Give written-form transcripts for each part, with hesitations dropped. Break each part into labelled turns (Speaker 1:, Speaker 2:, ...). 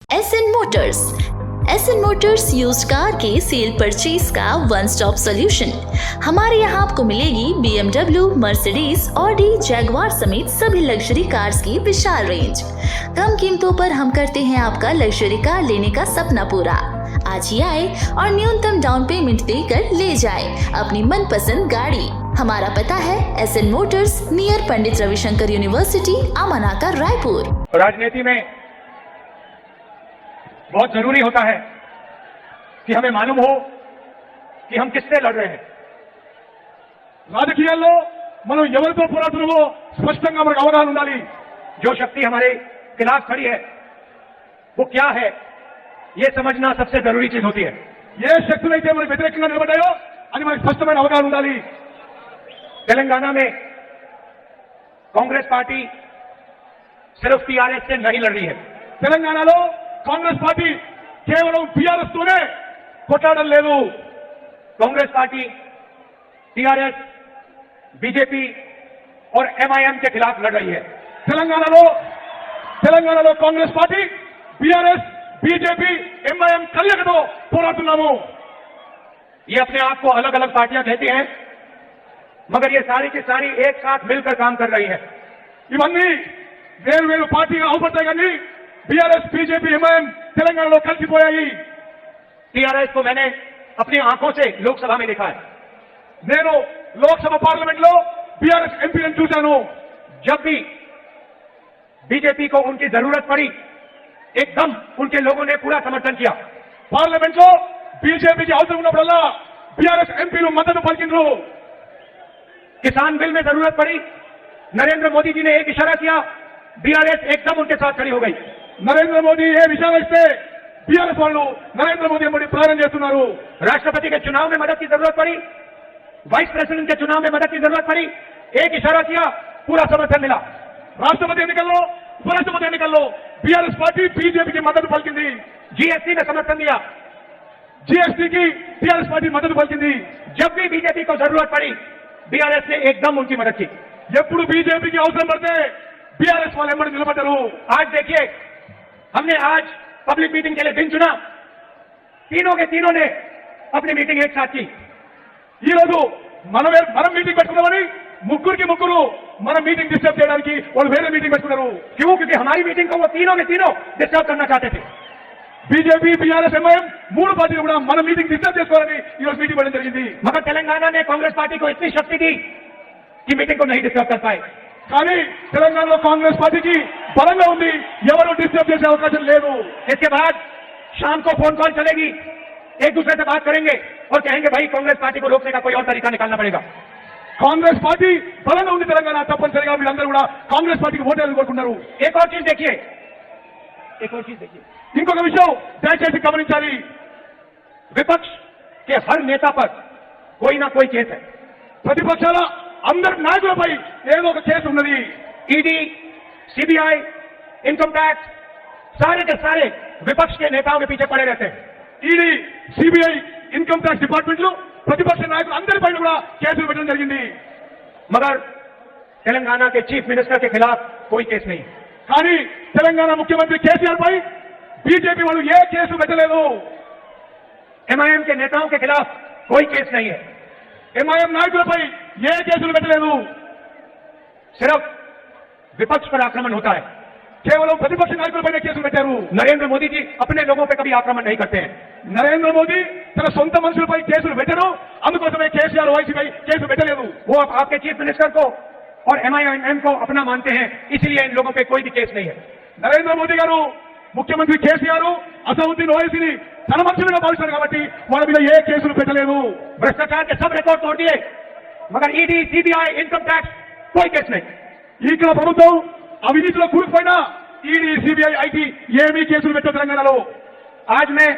Speaker 1: SN Motors. SN Motors used car के cell purchase का one stop solution. हमारे यहाँ आपको मिलेगी BMW, मर्सिडीज, ऑडी, जैगवार समेत सभी लग्जरी कार्स की विशाल रेंज। कम कीमतों पर हम करते हैं आपका लग्जरी कार लेने का सपना पूरा। आज ही आए और न्यूनतम डाउन पेमेंट देकर ले जाए अपनी मनपसंद गाड़ी। हमारा पता है SN Motors, near Pandit Ravishankar university, अमानाका, Raipur.
Speaker 2: राजनीति में बहुत जरूरी होता है कि हमें मालूम हो कि हम किससे लड़ रहे हैं। రాజకీయాల్లో మనం ఎవరితో పోరాడుతున్నామో స్పష్టంగా మనకు అవగాహన ఉండాలి। जो शक्ति हमारे खिलाफ खड़ी है वो क्या है, ये समझना सबसे जरूरी चीज होती है। ఏ శక్తులైతే మనకు వ్యతిరేకంగా నిలబడ్డాయో అది మనకు స్పష్టమైన అవగాహన ఉండాలి। तेलंगाना में कांग्रेस पार्टी सिर्फ टीआरएस से नहीं लड़ रही है। తెలంగాణలో కాంగ్రెస్ పార్టీ కేవలం టీఆర్ఎస్ తోనే కొట్లాడడం లేదు। कांग्रेस पार्टी टीआरएस, बीजेपी और एमआईएम के खिलाफ लड़ रही है। తెలంగాణలో Congress party, BRS, BJP, MIM कलयकतो పోరాడుతున్నాము। ये अपने आप को अलग अलग पार्टियां कहती हैं, मगर ये सारी की सारी एक साथ मिलकर काम कर रही है। ఇవన్నీ వేరు వేరు పార్టీగా అవుపడతాయి కానీ बीआरएस, बीजेपी, एमआईएम తెలంగాణలో కలిసిపోయాయి। टीआरएस को मैंने अपनी आंखों से लोकसभा में देखा है। నేను లోక్సభ పార్లమెంట్ లో बीआरएस ఎంపీలను చూశాను। जब भी बीजेपी को उनकी जरूरत पड़ी एकदम उनके लोगों ने पूरा समर्थन किया। पार्लियामेंट లో बीजेपी అవసరం ఉన్నప్పుడల్లా बीआरएस ఎంపీలు మద్దతు పలికిండ్రు। किसान बिल में जरूरत पड़ी, नरेंद्र मोदी जी ने एक इशारा किया, बीआरएस एकदम उनके साथ खड़ी हो गई। नरेंद्र मोदी ये इशारा इస్తే बीआरएस వాళ్ళు नरेंद्र मोदी ఎంబడి ప్రయాణం చేస్తున్నారు। राष्ट्रपति के चुनाव में मदद की जरूरत पड़ी, वाइस प्रेसिडेंट के चुनाव में मदद की जरूरत पड़ी, एक इशारा किया, पूरा समर्थन मिला। राष्ट्रपति ఎన్నికల్లో, ఉపరాష్ట్రపతి ఎన్నికల్లో बीआरएस पार्टी बीजेपी की मदद పలికింది। जीएसटी में समर्थन दिया, जीएसटी की बीआरएस पार्टी मदद पलिकिंदी। जब भी बीजेपी को जरूरत पड़ी बीआरएस ने एकदम उनकी मदद की। ఎప్పుడు बीजेपी की అవసరం పడితే बीआरएस వాళ్ళు ఎంబడి నిలబడ్డారు। आज देखिए, हमने आज पब्लिक मीटिंग के लिए दिन चुना, तीनों के तीनों ने अपनी मीटिंग एक साथ की। ఈ రోజు మనం మీటింగ్ పెట్టుకున్నామని ముగ్గురికి ముగ్గురు మన మీటింగ్ డిస్టర్బ్ చేయడానికి వాళ్ళు వేరే మీటింగ్ పెట్టుకున్నారు। क्यों? क्योंकि हमारी मीटिंग को वो तीनों के तीनों डिस्टर्ब करना चाहते थे। बीजेपी, बीआरएस, एमआईएम మూడు పార్టీలు కూడా మన మీటింగ్ డిస్టర్బ్ చేసుకోవాలని ఈ రోజు మీటింగ్ పెట్టడం జరిగింది। मगर तेलंगाना ने कांग्रेस पार्टी को इतनी शक्ति दी कि मीटिंग को नहीं डिस्टर्ब कर पाए। కానీ తెలంగాణలో కాంగ్రెస్ పార్టీకి బలంగా ఉంది, ఎవరు డిస్టర్బ్ చేసే అవకాశం లేదు। इसके बाद शाम को फोन कॉल चलेगी, एक दूसरे से बात करेंगे और कहेंगे भाई कांग्रेस पार्टी को रोकने का कोई और तरीका निकालना पड़ेगा। కాంగ్రెస్ పార్టీ బలంగా ఉంది తెలంగాణ, తప్పనిసరిగా వీళ్ళందరూ కూడా కాంగ్రెస్ పార్టీకి ఓటేయాలని కోరుకుంటున్నారు। एक और चीज देखिए, ఇంకొక విషయం దయచేసి గమనించాలి, विपक्ष के हर नेता पर कोई ना कोई केस है। ప్రతిపక్షాల అందరి నాయకులపై ఏదో ఒక కేసు ఉన్నది। ईडी, सीबीआई, इनकम टैक्स, सारे के सारे विपक्ष के नेताओं के पीछे पड़े रहते हैं। ईडी, सीबीआई, इनकम टैक्स डिपार्टमेंట్లు ప్రతిపక్ష నాయకులు అందరిపైన కూడా కేసులు పెట్టడం జరిగింది। मगर तेलंगाना के चीफ मिनिस्टर के खिलाफ कोई केस नहीं। కానీ తెలంగాణ ముఖ్యమంత్రి కేసీఆర్ పై बीजेपी వాళ్ళు ఏ కేసు పెట్టలేదు। एमआईएम के नेताओं के खिलाफ कोई केस नहीं है। एमआईएम నాయకులపై ఏ కేసులు పెట్టలేదు। सिर्फ विपक्ष पर आक्रमण होता है, కేవలం ప్రతిపక్ష నాయకులపైన కేసులు పెట్టారు। नरेंद्र मोदी जी अपने लोगों पर कभी आक्रमण नहीं करते हैं। నరేంద్ర మోదీ తన సొంత మనుషులపై కేసులు పెట్టరు, అందుకోసమే కేసీఆర్ వైసీపీ కేసులు పెట్టలేదు। वो आपके चीफ मिनिस्टर को और एमआईएम को अपना मानते हैं, इसलिए इन लोगों पे कोई भी केस नहीं है। నరేంద్ర మోదీ గారు, ముఖ్యమంత్రి కేసీఆర్ అసదుద్దీన్ ఓవైసీని తన మనుషులుగా భావిస్తారు కాబట్టి వాళ్ళ మీద ఏ కేసులు పెట్టలేదు। भ्रष्टाचार के सब रिकॉर्ड तोड़ दिए, मगर ईडी, सीबीआई, इनकम टैक्स कोई केस नहीं। ఇక్కడ ప్రభుత్వం అవినీతిలో కూరుకుపోయినా ఈడీ, सीबीआई, ఐటీ ఏమీ కేసులు పెట్టదు తెలంగాణలో। आज मैं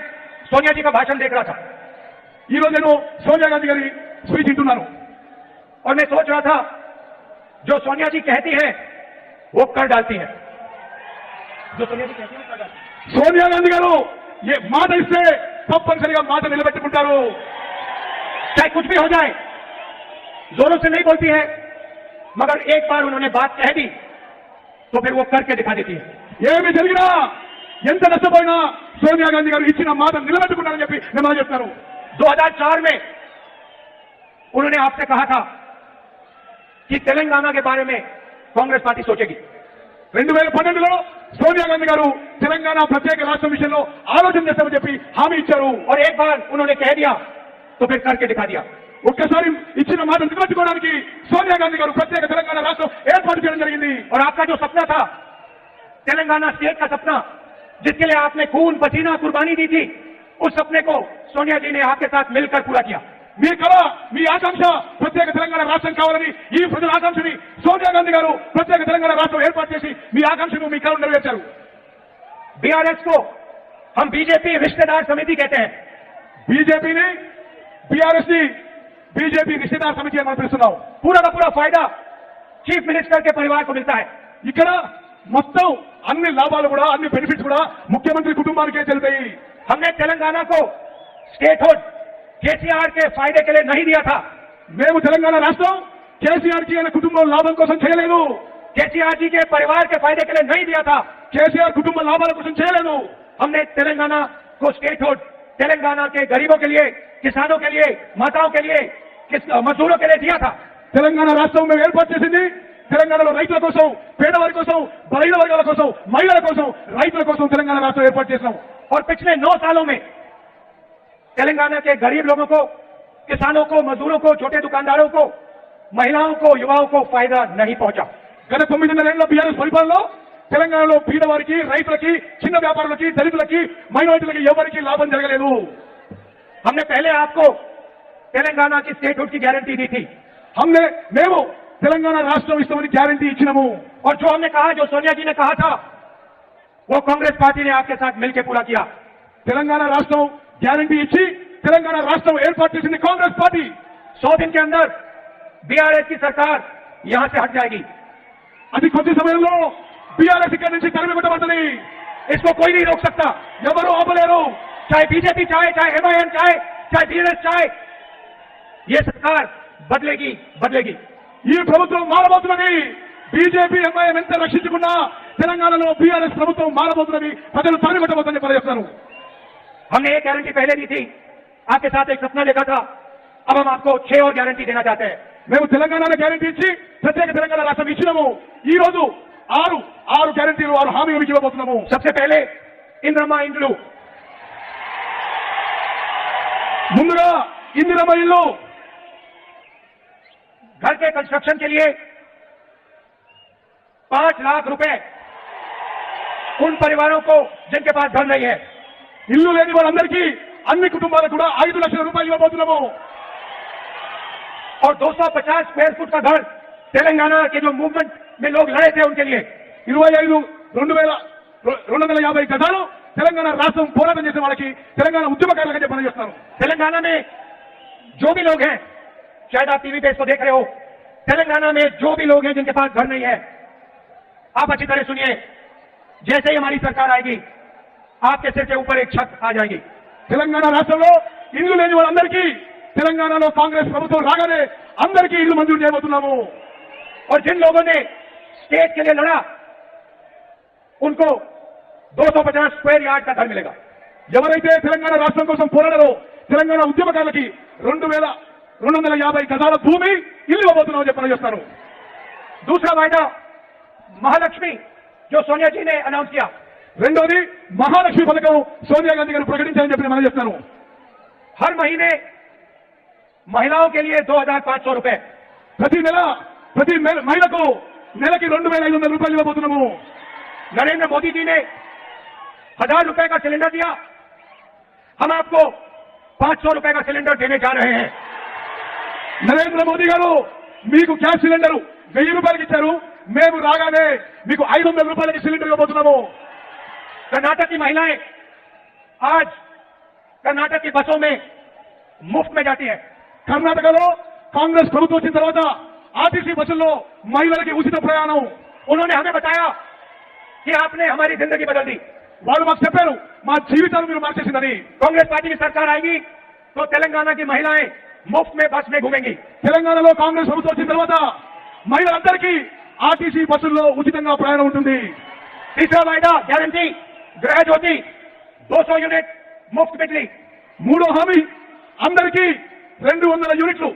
Speaker 2: सोनिया जी का भाषण देख रहा था, ఈ రోజు నేను సోనియా గాంధీ గారి స్పీచ్ వింటున్నాను और मैं सोच रहा था जो सोनिया जी कहती हैं वो कर डालती हैं। जो सोनिया जी कहती हैं वो कर डालती हैं। సోనియా గాంధీ గారు ఏ మాట ఇస్తే తప్పనిసరిగా మాట నిలబెట్టుకుంటారు। चाहे कुछ भी हो जाए, जोरों से नहीं बोलती है, मगर एक बार उन्होंने बात कह दी तो फिर वो करके दिखा देती है। ఏమి జరిగినా ఎంత నష్టపోయినా సోనియా గాంధీ గారు ఇచ్చిన మాట నిలబెట్టుకున్నారని చెప్పి నేను మనం చెప్తాను. 2004 में उन्होंने आपसे कहा था कि तेलंगाना के बारे में कांग्रेस पार्टी सोचेगी. 2012లో సోనియా గాంధీ గారు తెలంగాణ ప్రత్యేక రాష్ట్రం విషయంలో ఆలోచన చేస్తామని చెప్పి హామీ ఇచ్చారు. और एक बार उन्होंने कह दिया तो फिर करके दिखा दिया. ఒక్కసారి ఇచ్చిన మాట నిలబెట్టుకోవడానికి సోనియా గాంధీ గారు ప్రత్యేక తెలంగాణ రాష్ట్రం ఏర్పాటు చేయడం జరిగింది. और आपका जो सपना था तेलंगाना स्टेट का सपना जिसके लिए आपने खून पसीना कुर्बानी दी थी उस सपने को सोनिया जी ने आपके साथ मिलकर पूरा किया. మీ కళ మీ ఆకాంక్ష ప్రత్యేక తెలంగాణ రాష్ట్రం కావాలని ఈ ప్రజల ఆకాంక్షని సోనియా గాంధీ గారు ప్రత్యేక తెలంగాణ రాష్ట్రం ఏర్పాటు చేసి మీ ఆకాంక్షను మీ కళను నెరవేర్చారు. बीआरएस को हम बीजेपी रिश्तेदार समिति कहते हैं. बीजेपी बीआरएस ని बीजेपी रिश्तेदार समिति అని మనం పిలుస్తున్నాం. पूरा का पूरा फायदा चीफ मिनिस्टर के परिवार को मिलता है. ఇక్కడ మొత్తం అన్ని లాభాలు కూడా అన్ని బెనిఫిట్స్ కూడా ముఖ్యమంత్రి కుటుంబానికే చెల్లుతాయి. हमने तेलंगाना को स्टेटहुड केसीआर के फायदे के लिए नहीं दिया था. మేము తెలంగాణ రాష్ట్రం కేసీఆర్ కి అనే కుటుంబం లాభం కోసం చేయలేదు. केसीआर जी के परिवार के फायदे के लिए नहीं दिया था. కేసీఆర్ కుటుంబ లాభాల కోసం చేయలేదు. हमने तेलंगाना को स्टेटहुड तेलंगाना के गरीबों के लिए, किसानों के लिए, माताओं के लिए, मजदूरों के लिए दिया था. తెలంగాణ రాష్ట్రం మేము ఏర్పాటు చేసింది తెలంగాణలో రైతుల కోసం, పేదవారి కోసం, బలహీన వర్గాల కోసం, మహిళల కోసం, రైతుల కోసం తెలంగాణ రాష్ట్రం ఏర్పాటు చేశాం. और पिछले 9 सालों में तेलंगाना के गरीब लोगों को, किसानों को, मजदूरों को, छोटे दुकानदारों को, महिलाओं को, युवाओं को फायदा नहीं पहुंचा. గత 9 ఏళ్ల బీఆర్ఎస్ పరిపాలనలో తెలంగాణలో పేదవారికి, రైతులకి, చిన్న వ్యాపారులకి, దళితులకి, మైనారిటీలకి ఎవరికి లాభం జరగలేదు. हमने पहले आपको तेलंगाना की स्टेटहुड की गारंटी दी थी. మేము తెలంగాణ రాష్ట్రం ఇస్తామని గ్యారంటీ ఇచ్చినాము. और जो हमने कहा, जो सोनिया जी ने कहा था, वो कांग्रेस पार्टी ने आपके साथ मिलकर पूरा किया. తెలంగాణ రాష్ట్రం గ్యారంటీ ఇచ్చి తెలంగాణ రాష్ట్రం ఏర్పాటు చేసింది కాంగ్రెస్ పార్టీ. 100 दिन के अंदर बीआरएस की सरकार यहां से हट जाएगी. అతి కొద్ది సమయంలో बीआरएस ఇక్కడి నుంచి తరిమికొట్టబడుతుంది. इसको कोई नहीं रोक सकता. ఎవరు ఆపలేరు. चाहे बीजेपी चाहे, चाहे एमआईएम चाहे, चाहे बीआरएस चाहे, ये सरकार बदलेगी, बदलेगी. ఈ ప్రభుత్వం మారబోతున్నది. బీజేపీ ఎంఐఎం ఎంత రక్షించుకున్నా తెలంగాణలో బీఆర్ఎస్ ప్రభుత్వం మారబోతున్నది. ప్రజలు తరిమికొట్టబోతుందని తెలియజేస్తారు. हमने एक गारंटी पहले दी थी, आपके साथ एक सपना देखा था. अब हम आपको 6 और गारंटी देना चाहते हैं. మేము తెలంగాణలో గ్యారంటీ ఇచ్చి ప్రత్యేక తెలంగాణ రాష్ట్రం ఇచ్చినాము. ఈ రోజు 6 గ్యారంటీలు, 6 హామీలు ఇవ్వబోతున్నాము. सबसे पहले ఇంద్రమ్మ ఇండ్లు. ముందుగా ఇందిరమ్మ ఇల్లు. घर के कंस्ट्रक्शन के लिए 5 लाख रुपए उन परिवारों को जिनके पास घर नहीं है. ఇల్లు లేని వాళ్ళందరికీ, అన్ని కుటుంబాలకు కూడా 5 లక్షల రూపాయలు ఇవ్వబోతున్నాము. और 250 स्क्वायर फुट का घर तेलंगाना के जो मूवमेंट में लोग लड़े थे उनके लिए 250 గజాలు తెలంగాణ రాష్ట్రం పోరాటం చేసే వాళ్ళకి, తెలంగాణ ఉద్యమకారులకి పని చేస్తారు. तेलंगाना में जो भी लोग हैं, शायद आप टीवी पे इसको देख रहे हो, तेलंगाना में जो भी लोग हैं जिनके पास घर नहीं है, आप अच्छी तरह सुनिए. जैसे ही हमारी सरकार आएगी आपके सिर के ऊपर एक छत आ जाएगी. తెలంగాణ రాష్ట్రంలో ఇల్లు లేని వాళ్ళందరికీ తెలంగాణలో కాంగ్రెస్ ప్రభుత్వం రాగానే అందరికీ ఇల్లు మంజూరు చేయబోతున్నాము. और जिन लोगों ने स्टेट के लिए लड़ा उनको 250 स्क्वायर यार्ड का घर मिलेगा. ఎవరైతే తెలంగాణ రాష్ట్రం కోసం పోరాడారో తెలంగాణ ఉద్యమకారులకి 2250 గజాల భూమి ఇల్లు ఇవ్వబోతున్నామని చెప్పి చేస్తారు. दूसरा वायदा महालक्ष्मी जो सोनिया जी ने अनाउंस किया. రెండోది మహాలక్ష్మి పథకం సోనియా గాంధీ గారు ప్రకటించారని చెప్పి మనం చేస్తాను. हर महीने महिलाओं के लिए 2500 रुपए. ప్రతి నెల ప్రతి మహిళకు నెలకి 2500 రూపాయలు ఇవ్వబోతున్నాము. नरेंद्र मोदी जी ने 1000 रुपए का सिलेंडर दिया. हम आपको 500 रुपए का सिलेंडर देने जा रहे हैं. నరేంద్ర మోదీ గారు మీకు గ్యాస్ సిలిండర్ 1000 రూపాయలకి ఇచ్చారు. మేము రాగానే మీకు 500 రూపాయలకి సిలిండర్ ఇవ్వబోతున్నాము. कर्नाटक की महिलाएं आज कर्नाटक की बसों में मुफ्त में जाती है. कर्नाटकలో कांग्रेस ప్రభుత్వం వచ్చిన తర్వాత आरटीसी బస్సుల్లో మహిళలకి ఉచిత ప్రయాణం. उन्होंने हमें बताया कि आपने हमारी जिंदगी बदल दी. వాళ్ళు మాకు చెప్పారు మా జీవితాలను మీరు మార్చేసిందని. कांग्रेस पार्टी की सरकार आएगी तो तेलंगाना की महिलाएं मुफ्त में बस में घूमेंगी. తెలంగాణలో కాంగ్రెస్ ప్రభుత్వం వచ్చిన తర్వాత మహిళలందరికీ आरटीसी బస్సుల్లో ఉచితంగా ప్రయాణం ఉంటుంది. तीसरा वायदा गारंटी గృహ జ్యోతి 200 యూనిట్ ముఫ్త్ బిజ్లీ.
Speaker 3: మూడో హామీ అందరికీ 200 యూనిట్లు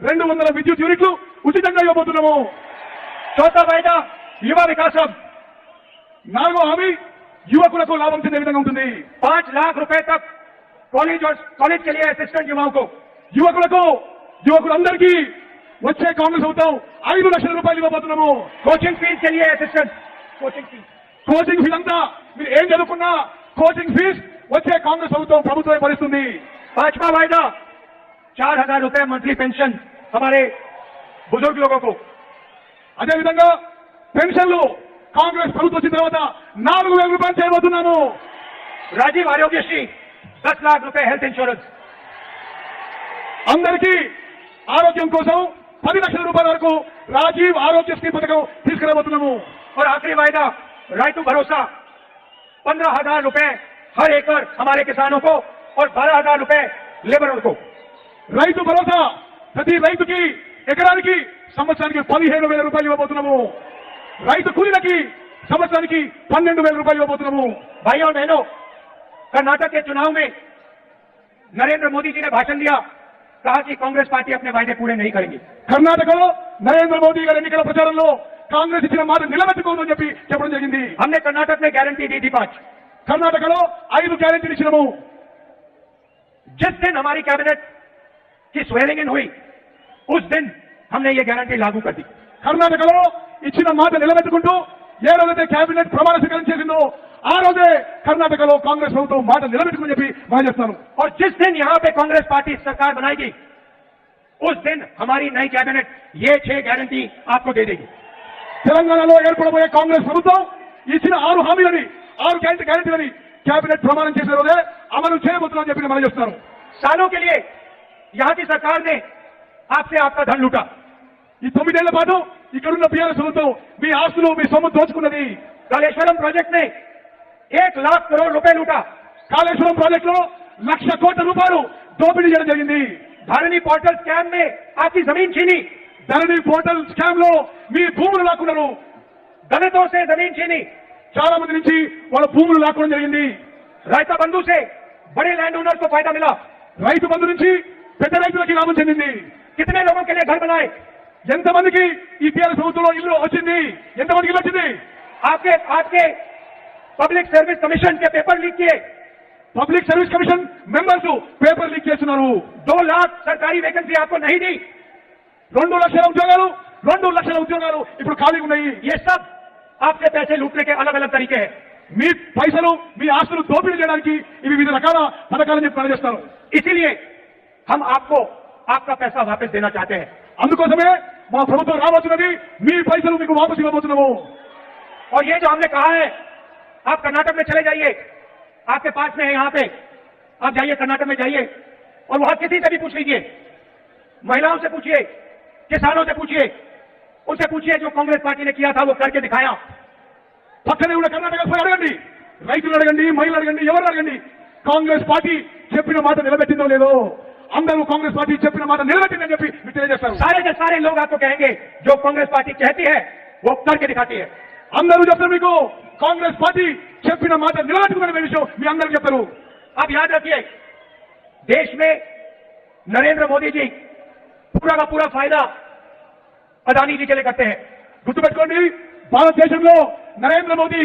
Speaker 3: 200 విద్యుత్ యూనిట్లు ఉచితంగా ఇవ్వబోతున్నాము.
Speaker 2: चौथा वायदा युवा विकासम.
Speaker 3: నాలుగో హామీ యువకులకు లాభం చెందే విధంగా ఉంటుంది.
Speaker 2: 5 लाख रुपए तक कॉलेज और कॉलेज के लिए असिस्टेंट युवाओं को.
Speaker 3: యువకులందరికీ వచ్చే కాంగ్రెస్ అవుతాం 5 లక్షల రూపాయలు ఇవ్వబోతున్నాము.
Speaker 2: कोचिंग फीस के लिए assistant. Coaching fees.
Speaker 3: Coaching fees అంతా మీరు ఏం చదువుకున్నా కోచింగ్ ఫీజు వచ్చే కాంగ్రెస్ అవుతాం ప్రభుత్వమే భరిస్తుంది.
Speaker 2: 5वां वायदा 4000 रुपए मंथली पेंशन हमारे बुजुर्ग लोगों को.
Speaker 3: అదేవిధంగా పెన్షన్లు కాంగ్రెస్ ప్రభుత్వం వచ్చిన తర్వాత 4000 రూపాయలు చేయబోతున్నాము.
Speaker 2: राजीव आरोग्यश्री 10 लाख रुपए हेल्थ इंश्योरेंस.
Speaker 3: అందరికీ ఆరోగ్యం కోసం 10 లక్షల రూపాయల వరకు రాజీవ్ ఆరోగ్యశ్రీ పథకం తీసుకురాబోతున్నాము.
Speaker 2: और आखिरी वायदा राइतु भरोसा 15,000 रुपए हर एकड़ हमारे किसानों को और 12,000 रुपए लेबरर को.
Speaker 3: రైతు భరోసా ప్రతి రైతుకి ఎకరానికి సంవత్సరానికి 15,000 రూపాయలు ఇవ్వబోతున్నాము. రైతు కూలీలకి సంవత్సరానికి 12,000 రూపాయలు ఇవ్వబోతున్నాము.
Speaker 2: भाइयों और बहनों, कर्नाटक के चुनाव में नरेंद्र मोदी जी ने भाषण दिया, कहा कि कांग्रेस पार्टी अपने वायदे पूरे नहीं करेगी.
Speaker 3: కర్ణాటకలో నరేంద్ర మోదీ గారి ఎన్నికల ప్రచారంలో కాంగ్రెస్ ఇచ్చిన మాట నిలబెట్టుకోవద్దని చెప్పి చెప్పడం జరిగింది.
Speaker 2: हमने कर्नाटक में गारंटी दी थी 5.
Speaker 3: కర్ణాటకలో 5 గ్యారెంటీలు ఇచ్చినాము.
Speaker 2: जिस दिन हमारी कैबिनेट की स्वेरिंग इन हुई उस दिन हमने ये गारंटी लागू कर दी.
Speaker 3: కర్ణాటకలో ఇచ్చిన మాట నిలబెట్టుకుంటూ ఏ రోజైతే కేబినెట్ ప్రమాణ స్వీకారం చేసిందో ఆ రోజే కర్ణాటకలో కాంగ్రెస్ ప్రభుత్వం మాట నిలబెట్టుకుని చెప్పి మనం చేస్తాను.
Speaker 2: और जिस दिन यहां पे कांग्रेस पार्टी सरकार बनाएगी उस दिन हमारी नई कैबिनेट ये 6 गारंटी आपको दे देगी.
Speaker 3: తెలంగాణలో ఏర్పడబోయే కాంగ్రెస్ ప్రభుత్వం ఇచ్చిన 6 హామీలని 6 గ్యారెంటీలని కేబినెట్ ప్రమాణం చేసే రోజే అమలు చేయబోతున్నామని చెప్పి మనం చేస్తాను.
Speaker 2: सालों के लिए यहां की सरकार ने आपसे आपका धन लूटा.
Speaker 3: ఈ 9 ఏళ్ల పాటు ఇక్కడున్న బీఆర్ఎస్ ప్రభుత్వం మీ ఆస్తులు మీ సొమ్ము దోచుకున్నది.
Speaker 2: कालेश्वरम प्रोजेक्ट में 1 लाख करोड़ रुपए लूटा.
Speaker 3: కాళేశ్వరం ప్రాజెక్టులో 1,00,000 కోట్ల రూపాయలు దోపిడీ చేయడం జరిగింది.
Speaker 2: धारणी पोर्टल स्कैम में आपकी जमीन छीनी.
Speaker 3: ధరణి పోర్టల్ స్కామ్ లో మీ భూములు లాక్కున్నారు.
Speaker 2: दलितों से जमीन छीनी.
Speaker 3: చాలా మంది నుంచి వాళ్ళ భూములు లాక్కోవడం జరిగింది.
Speaker 2: रायता बंधु से बड़े लैंड ओनर को फायदा मिला.
Speaker 3: రైతు బంధు నుంచి పెద్ద రైతులకి లాభం చెందింది.
Speaker 2: कितने लोगों के लिए घर बनाए.
Speaker 3: ఎంతమందికి ఈ టీఆర్ఎస్ ప్రభుత్వంలో ఇల్లు వచ్చింది, ఎంతమందికి ఇల్లు వచ్చింది.
Speaker 2: आपके आपके पब्लिक सर्विस कमीशन के पेपर लीक किए.
Speaker 3: Public service commission members paper leak చేస్తున్నారు.
Speaker 2: 2 लाख सरकारी वैकेंसी आपको नहीं दी.
Speaker 3: 2 లక్షల ఉద్యోగాలు ఇప్పుడు ఖాళీగా ఉన్నాయి.
Speaker 2: ये सब आपसे पैसे लूटने के अलग अलग तरीके हैं.
Speaker 3: మీ పైసలు మీ ఆస్తులు దోపిడీ చేయడానికి ఇవి వివిధ రకాల పథకాలను చెప్పి పనిచేస్తారు.
Speaker 2: इसीलिए हम आपको आपका पैसा वापस देना चाहते हैं.
Speaker 3: అందుకోసమే మా ప్రభుత్వం రాబోతున్నది, మీ పైసలు మీకు వాపసు ఇవ్వబోతున్నాము.
Speaker 2: और ये जो हमने कहा है, आप कर्नाटक में चले जाइए, आपके पास में है यहाँ पे, आप जाइए कर्नाटक में जाइए और वहां किसी से भी पूछ लीजिए, महिलाओं से पूछिए, किसानों से पूछिए, उनसे पूछिए जो कांग्रेस पार्टी ने किया था वो करके दिखाया.
Speaker 3: పక్కనే ఉన్న కర్ణాటక పోయి అడగండి, రైతులు అడగండి, మహిళలు అడగండి, ఎవరు అడగండి, కాంగ్రెస్ పార్టీ చెప్పిన మాట నిలబెట్టిందో లేదో. అందరూ కాంగ్రెస్ పార్టీ చెప్పిన మాట నిలబెట్టిందని చెప్పి మీకు తెలియజేస్తారు.
Speaker 2: सारे के सारे लोग आपको कहेंगे जो कांग्रेस पार्टी कहती है वो करके दिखाती है.
Speaker 3: అందరూ చెప్తారు మీకు కాంగ్రెస్ పార్టీ చెప్పిన మాట నిలబెట్టుకునే విషయం మీ అందరికీ చెప్తారు.
Speaker 2: आप याद रखिए, देश में नरेंद्र मोदी जी पूरा का पूरा फायदा अदानी जी के लिए करते हैं.
Speaker 3: గుర్తుపెట్టుకోండి, భారతదేశంలో నరేంద్ర మోదీ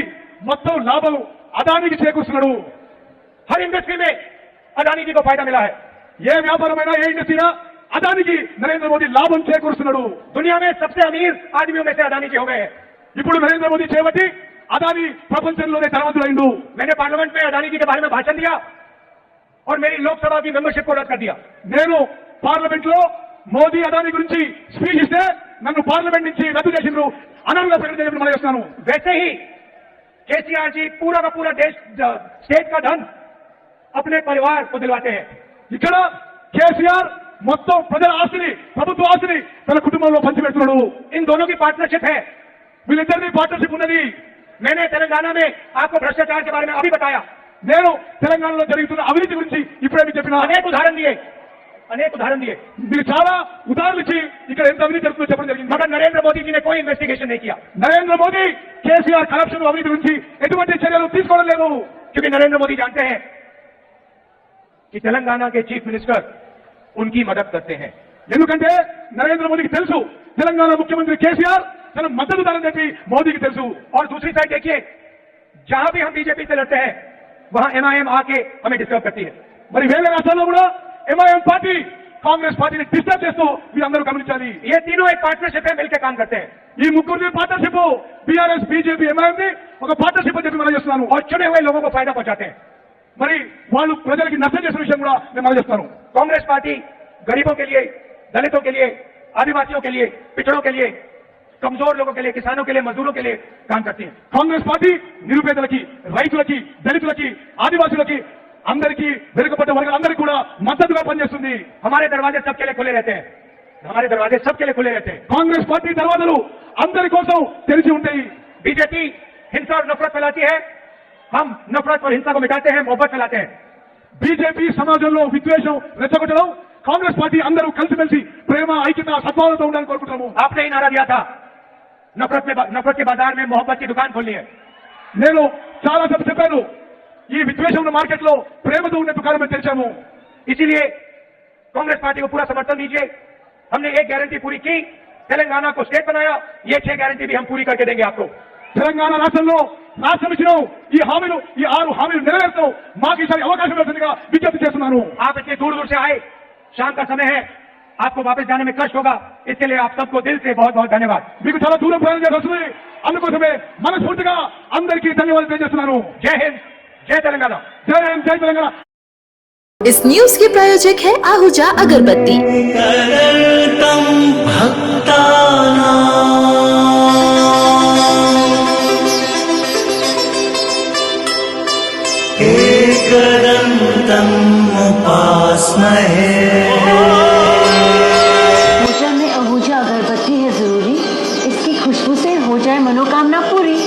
Speaker 3: మొత్తం లాభం అదానికి చేకూరుస్తున్నాడు.
Speaker 2: हर इंडस्ट्री में अदानी जी को फायदा मिला है.
Speaker 3: ఏ వ్యాపారమైనా ఏ ఇండస్ట్రీనా అదానికి నరేంద్ర మోదీ లాభం చేకూరుస్తున్నాడు.
Speaker 2: दुनिया में सबसे अमीर आदमियों में से अदानी जी हो गए हैं.
Speaker 3: ఇప్పుడు నరేంద్ర మోదీ చేపట్టి అదాని ప్రపంచంలోనే ధనవంతుడైండు.
Speaker 2: मैंने पार्लियामेंट में अदानी जी के बारे में भाषण दिया और मेरी लोकसभा की मेंबरशिप को रद्द कर दिया.
Speaker 3: నేను పార్లమెంట్ లో మోదీ అదాని గురించి స్పీచ్ ఇస్తే నన్ను పార్లమెంట్ నుంచి రద్దు చేసిండ్రు, అనర్హులుగా ప్రకటించారు. మనం చేస్తాను.
Speaker 2: वैसे ही केसीआर जी पूरा का पूरा देश स्टेट का धन अपने परिवार को दिलवाते हैं.
Speaker 3: ఇక్కడ కేసీఆర్ మొత్తం ప్రజల ఆస్తిని, ప్రభుత్వ ఆస్తిని తన కుటుంబంలో పంచిపెడుతున్నాడు.
Speaker 2: इन दोनों की पार्टनरशिप है.
Speaker 3: వీళ్ళిద్దరినీ పార్ట్నర్షిప్ ఉన్నది.
Speaker 2: मैंने तेलंगाना में आपको भ्रष्टाचार के बारे में अभी बताया.
Speaker 3: నేను తెలంగాణలో జరుగుతున్న అవినీతి గురించి ఇప్పుడే మీకు చెప్పిన
Speaker 2: अनेक उदाहरण दिए.
Speaker 3: మీరు చాలా ఉదాహరణలు ఇచ్చి ఇక్కడ ఎంత అవినీతి జరుగుతుందో చెప్పడం జరిగింది.
Speaker 2: मगर नरेंद्र मोदी जी ने कोई इन्वेस्टिगेशन नहीं किया.
Speaker 3: నరేంద్ర మోదీ కేసీఆర్ కరప్షన్ అవినీతి గురించి ఎటువంటి చర్యలు తీసుకోవడం లేదు.
Speaker 2: क्योंकि नरेंद्र मोदी जानते हैं कि तेलंगाना के चीफ मिनिस्टर उनकी मदद करते हैं।
Speaker 3: ఎందుకంటే నరేంద్ర మోదీకి తెలుసు తెలంగాణ ముఖ్యమంత్రి కేసీఆర్ తన మద్దతుదారని చెప్పి మోదీకి తెలుసు।
Speaker 2: और दूसरी साइड देखिए, जहां भी हम बीजेपी से लड़ते हैं वहां एमआईएम आके हमें डिस्टर्ब करती है।
Speaker 3: మరి వేరే రాష్ట్రాల్లో కూడా ఎంఐఎం పార్టీ కాంగ్రెస్ పార్టీని డిస్టర్బ్ చేస్తూ మీరందరూ గమనించాలి।
Speaker 2: ये तीनों एक पार्टनरशिप है, मिलकर काम करते हैं।
Speaker 3: ఈ ముగ్గురిని పార్ట్నర్షిప్ బీఆర్ఎస్ బీజేపీ ఎంఐఎం ని ఒక పార్ట్నర్షిప్ అని చెప్పి మనం చేస్తున్నాను।
Speaker 2: और चुने हुए लोगों को फायदा पहुंचाते हैं।
Speaker 3: మరి వాళ్ళు ప్రజలకి నష్టం చేసిన విషయం కూడా నేను మనం చేస్తాను।
Speaker 2: कांग्रेस पार्टी गरीबों के लिए, दलितों के लिए, आदिवासियों के लिए, पिछड़ों के लिए, कमजोर लोगों के लिए, किसानों के लिए, मजदूरों के लिए काम करती है।
Speaker 3: కాంగ్రెస్ పార్టీ నిరుపేదలకి, రైతులకి, దళితులకి, ఆదివాసులకి, అందరికీ వెనుకబడ్డ వర్గాలందరికీ కూడా మద్దతుగా పనిచేస్తుంది।
Speaker 2: हमारे दरवाजे सबके लिए खुले रहते हैं, हमारे दरवाजे सबके लिए खुले रहते हैं।
Speaker 3: కాంగ్రెస్ పార్టీ దర్వాజలు అందరి కోసం తెరిచి ఉంటాయి।
Speaker 2: बीजेपी हिंसा और नफरत फैलाती है, हम नफरत और हिंसा को मिटाते हैं, मोहब्बत फैलाते हैं।
Speaker 3: బీజేపీ సమాజంలో విద్వేషం రెచ్చగొట్టడం, కాంగ్రెస్ పార్టీ అందరూ కలిసిమెలిసి ప్రేమ, ఐక్యత, సద్భావనతో ఉండాలని కోరుకుంటున్నాము।
Speaker 2: आपने ही नारा दिया था, नफरत के बाजार में मोहब्बत की दुकान खोलनी है।
Speaker 3: నేను చాలా సార్లు చెప్పాను, ఈ విద్వేషం ఉన్న మార్కెట్ లో ప్రేమతో ఉండే దుకాణం మేము తెరిచాము।
Speaker 2: इसीलिए कांग्रेस पार्टी को पूरा समर्थन दीजिए। हमने एक गारंटी पूरी की, तेलंगाना को स्टेट बनाया, ये 6 गारंटी भी हम पूरी करके देंगे आपको।
Speaker 3: తెలంగాణ రాష్ట్రంలో రాష్ట్రం ఇచ్చినాం, ఈ హామీలు, ఈ 6 హామీలు నెరవేర్తాం। మాకు ఈసారి అవకాశం ఇవ్వాల్సిందిగా విజ్ఞప్తి చేస్తున్నాను।
Speaker 2: आप इतने दूर दूर से आए, शाम का समय है, आपको वापस जाने में कष्ट होगा, इसके लिए आप सबको दिल से बहुत बहुत धन्यवाद।
Speaker 3: మీకు చాలా దూరం ప్రయాణం చేయాల్సి వస్తుంది, అందుకోసమే మనస్ఫూర్తిగా అందరికీ ధన్యవాదాలు తెలియజేస్తున్నాను।
Speaker 2: जय हिंद, जय तेलंगाना।
Speaker 3: జై హింద్, జై తెలంగాణ।
Speaker 1: इस न्यूज के प्रायोजक है आहूजा अगरबत्ती।
Speaker 4: करतं भक्तानां एकदन्तम् उपास्महे।
Speaker 5: पूजा में आहूजा अगरबत्ती है जरूरी, इसकी खुशबू से हो जाए मनोकामना पूरी।